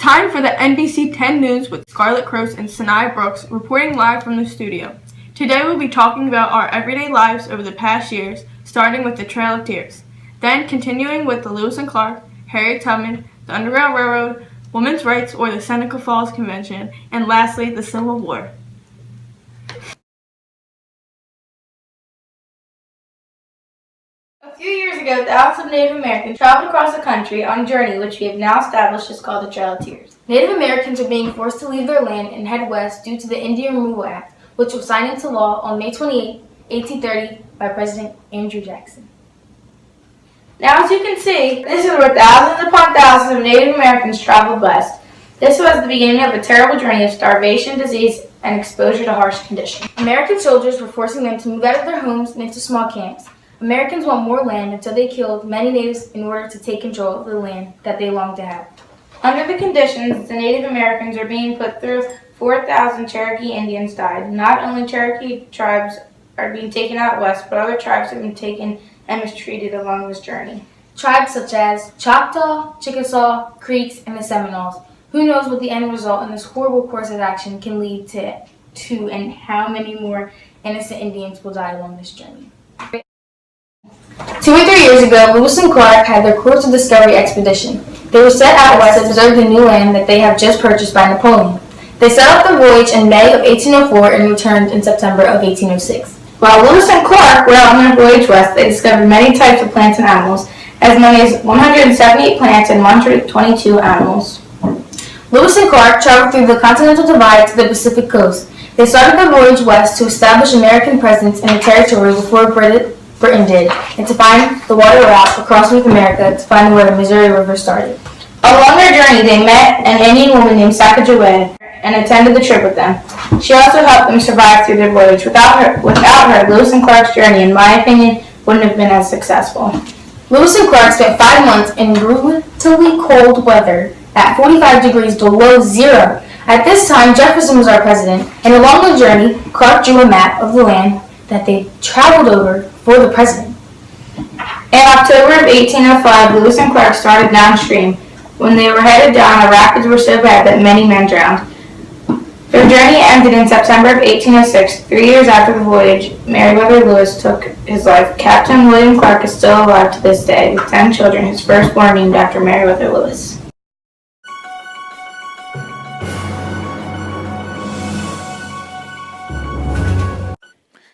time for the NBC 10 News with Scarlett Croce and Sanai Brooks reporting live from the studio. Today we'll be talking about our everyday lives over the past years, starting with the Trail of Tears, then continuing with the Lewis and Clark, Harriet Tubman, the Underground Railroad, women's rights or the Seneca Falls Convention, and lastly, the Civil War. A few years ago, thousands of Native Americans traveled across the country on a journey which we have now established is called the Trail of Tears. Native Americans are being forced to leave their land and head west due to the Indian Removal Act, which was signed into law on May 28, 1830 by President Andrew Jackson. Now, as you can see, this is where thousands upon thousands of Native Americans traveled west. This was the beginning of a terrible journey of starvation, disease, and exposure to harsh conditions. American soldiers were forcing them to move out of their homes and into small camps. Americans want more land, and so they killed many natives in order to take control of the land that they longed to have. Under the conditions, the Native Americans are being put through. 4,000 Cherokee Indians died. Not only Cherokee tribes are being taken out west, but other tribes have been taken and mistreated along this journey. Tribes such as Choctaw, Chickasaw, Creeks, and the Seminoles. Who knows what the end result in this horrible course of action can lead to and how many more innocent Indians will die along this journey. 2 or 3 years ago, Lewis and Clark had their course of discovery expedition. They were set out west to observe the new land that they have just purchased by Napoleon. They set out the voyage in May of 1804 and returned in September of 1806. While Lewis and Clark were out on their voyage west, they discovered many types of plants and animals, as many as 178 plants and 122 animals. Lewis and Clark traveled through the Continental Divide to the Pacific coast. They started their voyage west to establish American presence in the territory before Britain did, and to find the water route across North America to find where the Missouri River started. Along their journey, they met an Indian woman named Sacagawea and attended the trip with them. She also helped them survive through their voyage. Without her, Lewis and Clark's journey, in my opinion, wouldn't have been as successful. Lewis and Clark spent 5 months in brutally cold weather at 45 degrees below zero. At this time, Jefferson was our president, and along the journey, Clark drew a map of the land that they traveled over for the president. In October of 1805, Lewis and Clark started downstream. When they were headed down, the rapids were so bad that many men drowned. Their journey ended in September of 1806. 3 years after the voyage, Meriwether Lewis took his life. Captain William Clark is still alive to this day, with 10 children, his firstborn named after Meriwether Lewis.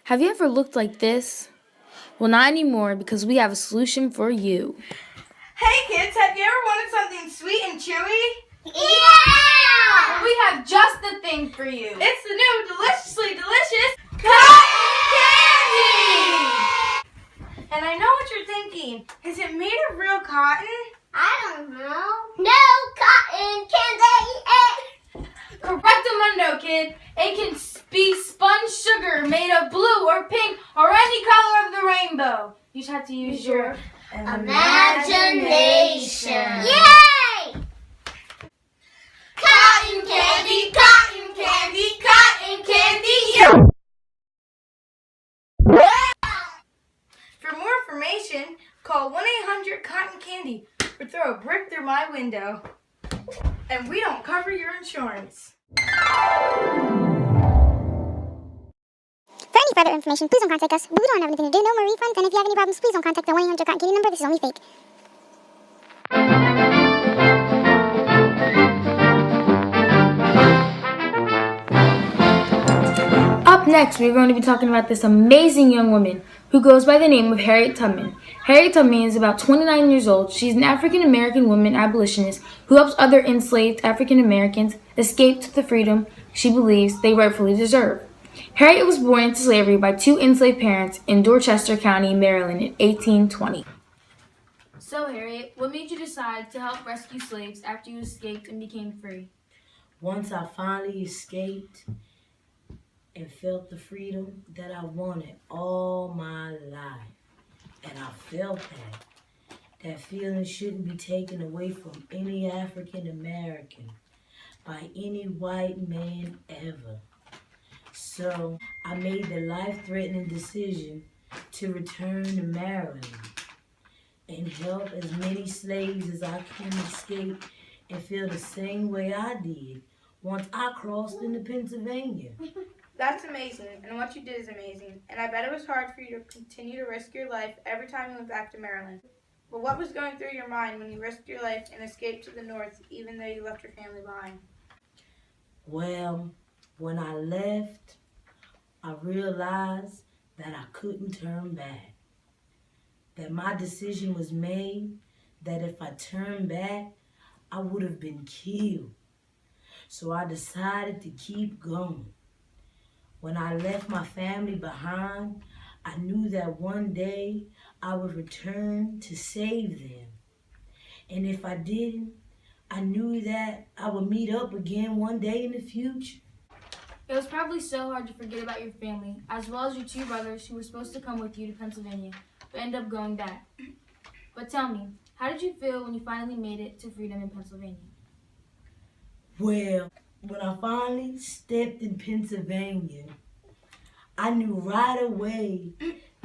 Have you ever looked like this? Well, not anymore, because we have a solution for you. Hey kids, have you ever wanted something sweet and chewy? Yeah! Well, we have just the thing for you. It's the new deliciously delicious cotton candy! And I know what you're thinking. Is it made of real cotton? I don't know. No cotton candy! Correctamundo, kid. It can be spun sugar made of blue or pink or any color of the rainbow. You just have to use your Imagination! Yay! Cotton candy, cotton candy, cotton candy, yeah! For more information, call 1-800-COTTON-CANDY or throw a brick through my window. And we don't cover your insurance. For any further information, please don't contact us. We don't have anything to do, no more refunds, and if you have any problems, please don't contact the 1-800-COTTON CANDY number. This is only fake. Up next, we're going to be talking about this amazing young woman who goes by the name of Harriet Tubman. Harriet Tubman is about 29 years old. She's an African-American woman abolitionist who helps other enslaved African-Americans escape to the freedom she believes they rightfully deserve. Harriet was born into slavery by 2 enslaved parents in Dorchester County, Maryland in 1820. So, Harriet, what made you decide to help rescue slaves after you escaped and became free? Once I finally escaped and felt the freedom that I wanted all my life, and I felt that feeling shouldn't be taken away from any African American by any white man ever. So I made the life-threatening decision to return to Maryland and help as many slaves as I can escape and feel the same way I did once I crossed into Pennsylvania. That's amazing, and what you did is amazing. And I bet it was hard for you to continue to risk your life every time you went back to Maryland. But what was going through your mind when you risked your life and escaped to the north, even though you left your family behind? Well, when I left, I realized that I couldn't turn back. That my decision was made, that if I turned back, I would have been killed. So I decided to keep going. When I left my family behind, I knew that one day I would return to save them. And if I didn't, I knew that I would meet up again one day in the future. It was probably so hard to forget about your family, as well as your two brothers who were supposed to come with you to Pennsylvania, but end up going back. But tell me, how did you feel when you finally made it to freedom in Pennsylvania? Well, when I finally stepped in Pennsylvania, I knew right away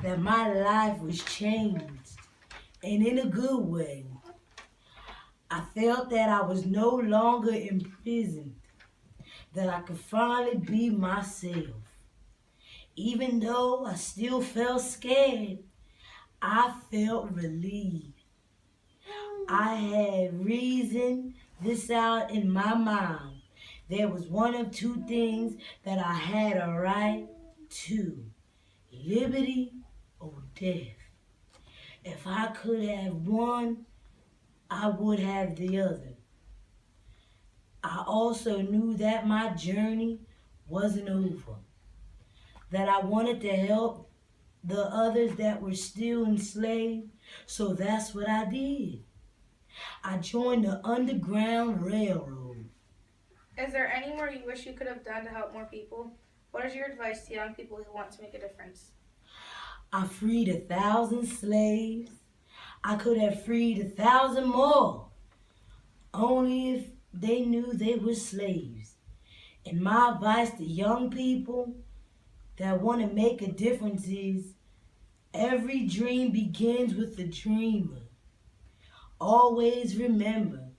that my life was changed, and in a good way. I felt that I was no longer imprisoned, that I could finally be myself. Even though I still felt scared, I felt relieved. I had reasoned this out in my mind. There was one of two things that I had a right to: liberty or death. If I could have one, I would have the other. I also knew that my journey wasn't over, that I wanted to help the others that were still enslaved, so that's what I did. I joined the Underground Railroad. Is there any more you wish you could have done to help more people? What is your advice to young people who want to make a difference? I freed 1,000 slaves. I could have freed 1,000 more, only if they knew they were slaves. And my advice to young people that want to make a difference is, every dream begins with a dreamer. Always remember,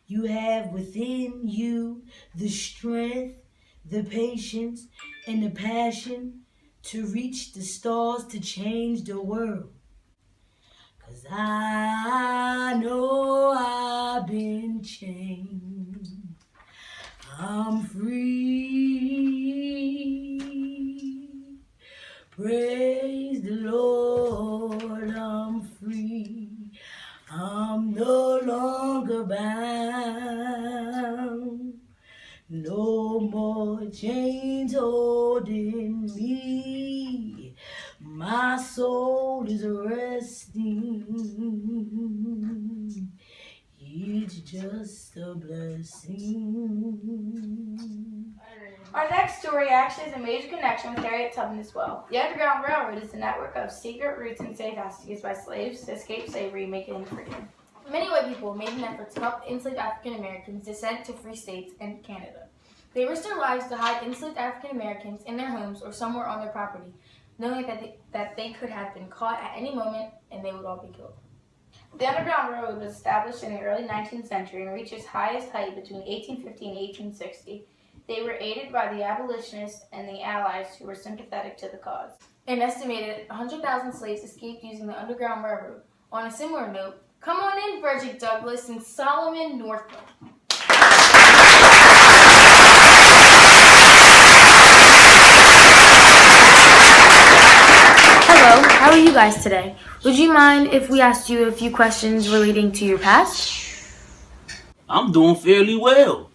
you have within you the strength, the patience, and the passion to reach the stars to change the world. 'Cause I know I've been changed. I'm free. Praise the Lord, I'm free. I'm no longer bound. No more chains holding me. My soul is resting. It's just a blessing. Our next story actually has a major connection with Harriet Tubman as well. The Underground Railroad is a network of secret routes and safe houses used by slaves to escape slavery, making them freedom. Many white people made an effort to help enslaved African Americans descend to free states and Canada. They risked their lives to hide enslaved African Americans in their homes or somewhere on their property, knowing that they could have been caught at any moment and they would all be killed. The Underground Railroad was established in the early 19th century and reached its highest height between 1850 and 1860. They were aided by the abolitionists and the Allies who were sympathetic to the cause. An estimated 100,000 slaves escaped using the Underground Railroad. On a similar note, come on in, Frederick Douglass and Solomon Northup. Hello, how are you guys today? Would you mind if we asked you a few questions relating to your past? I'm doing fairly well.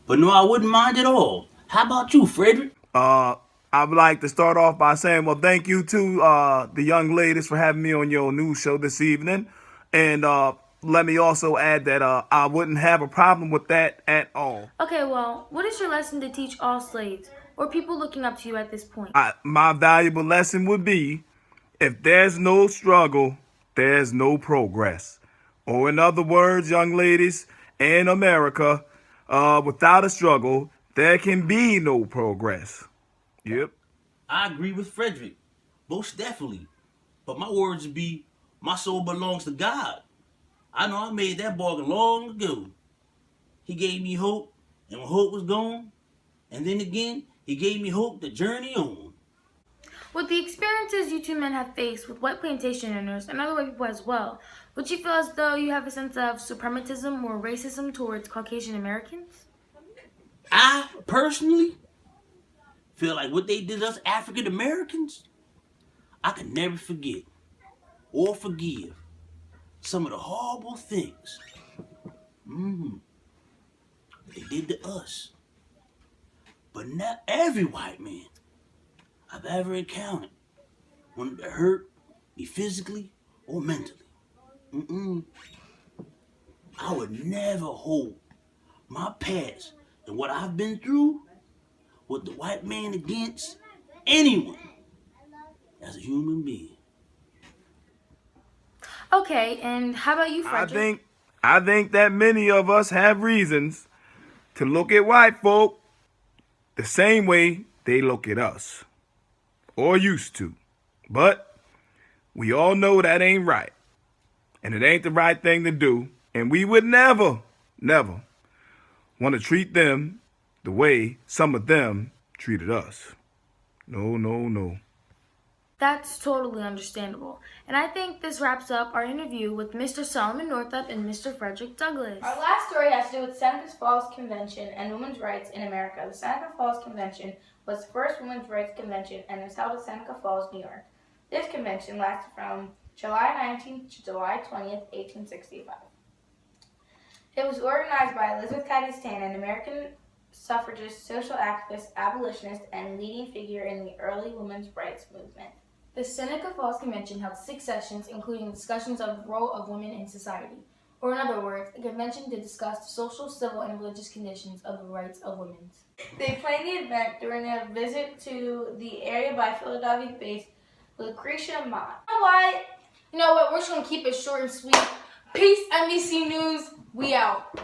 But no, I wouldn't mind at all. How about you, Frederick? I would like to start off by saying, well, thank you to the young ladies for having me on your news show this evening. And let me also add that I wouldn't have a problem with that at all. Okay, well, what is your lesson to teach all slaves or people looking up to you at this point? My valuable lesson would be, if there's no struggle, there's no progress. Or in other words, young ladies, in America, without a struggle, there can be no progress. Yep. I agree with Frederick. Most definitely. But my words would be, my soul belongs to God. I know I made that bargain long ago. he gave me hope, and when hope was gone, and then again, he gave me hope to journey on. With the experiences you two men have faced with white plantation owners and other white people as well, would you feel as though you have a sense of supremacism or racism towards Caucasian Americans? I personally feel like what they did to us African Americans, I could never forget or forgive some of the horrible things they did to us. But not every white man I've ever encountered wanted to hurt me physically or mentally. I would never hold my past and what I've been through with the white man against anyone as a human being. Okay, and how about you, Frederick? I think that many of us have reasons to look at white folk the same way they look at us, or used to. But we all know that ain't right, and it ain't the right thing to do, and we would never want to treat them the way some of them treated us. No. That's totally understandable. And I think this wraps up our interview with Mr. Solomon Northup and Mr. Frederick Douglass. Our last story has to do with Seneca Falls Convention and women's rights in America. The Seneca Falls Convention was the first women's rights convention and was held at Seneca Falls, New York. This convention lasted from July 19th to July 20th, 1865. It was organized by Elizabeth Cady Stanton, an American suffragist, social activist, abolitionist, and leading figure in the early women's rights movement. The Seneca Falls Convention held 6 sessions, including discussions of the role of women in society. Or in other words, the convention did discuss the social, civil, and religious conditions of the rights of women. They planned the event during a visit to the area by Philadelphia-based Lucretia Mott. You know what? We're just going to keep it short and sweet. Peace, NBC News. We out.